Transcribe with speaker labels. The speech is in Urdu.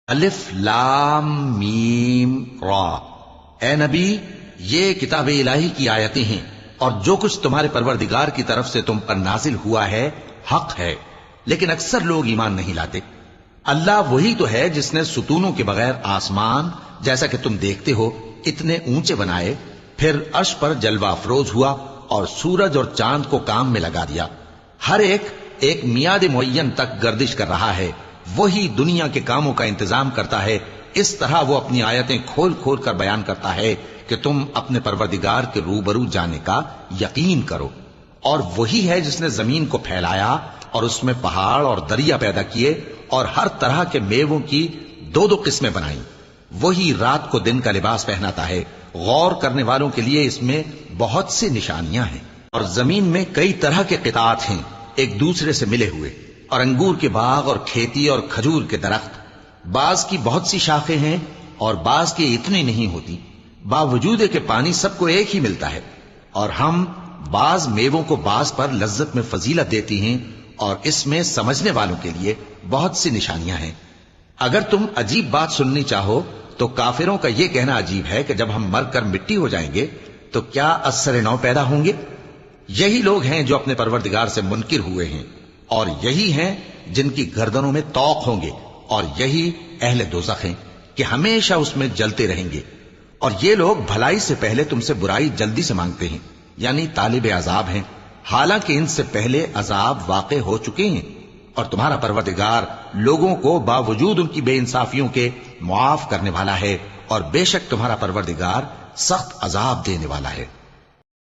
Speaker 1: الف لام میم را، اے نبی یہ کتاب الہی کی آیتیں ہیں اور جو کچھ تمہارے پروردگار کی طرف سے تم پر نازل ہوا ہے حق ہے، لیکن اکثر لوگ ایمان نہیں لاتے۔ اللہ وہی تو ہے جس نے ستونوں کے بغیر آسمان جیسا کہ تم دیکھتے ہو اتنے اونچے بنائے، پھر عرش پر جلوہ افروز ہوا اور سورج اور چاند کو کام میں لگا دیا، ہر ایک میعاد معین تک گردش کر رہا ہے، وہی دنیا کے کاموں کا انتظام کرتا ہے۔ اس طرح وہ اپنی آیتیں کھول کھول کر بیان کرتا ہے کہ تم اپنے پروردگار کے روبرو جانے کا یقین کرو۔ اور وہی ہے جس نے زمین کو پھیلایا اور اس میں پہاڑ اور دریا پیدا کیے اور ہر طرح کے میووں کی دو دو قسمیں بنائیں۔ وہی رات کو دن کا لباس پہناتا ہے، غور کرنے والوں کے لیے اس میں بہت سی نشانیاں ہیں۔ اور زمین میں کئی طرح کے قطعات ہیں ایک دوسرے سے ملے ہوئے، اور انگور کے باغ اور کھیتی اور کھجور کے درخت، بعض کی بہت سی شاخیں ہیں اور بعض کی اتنی نہیں ہوتی، باوجود کہ پانی سب کو ایک ہی ملتا ہے۔ اور ہم بعض میووں کو بعض پر لذت میں فضیلت دیتی ہیں، اور اس میں سمجھنے والوں کے لیے بہت سی نشانیاں ہیں۔ اگر تم عجیب بات سننی چاہو تو کافروں کا یہ کہنا عجیب ہے کہ جب ہم مر کر مٹی ہو جائیں گے تو کیا از سر نو پیدا ہوں گے؟ یہی لوگ ہیں جو اپنے پروردگار سے منکر ہوئے ہیں، اور یہی ہیں جن کی گردنوں میں طوق ہوں گے، اور یہی اہل دوزخ ہیں کہ ہمیشہ اس میں جلتے رہیں گے۔ اور یہ لوگ بھلائی سے پہلے تم سے برائی جلدی سے مانگتے ہیں، یعنی طالب عذاب ہیں، حالانکہ ان سے پہلے عذاب واقع ہو چکے ہیں۔ اور تمہارا پروردگار لوگوں کو باوجود ان کی بے انصافیوں کے معاف کرنے والا ہے، اور بے شک تمہارا پروردگار سخت عذاب دینے والا ہے۔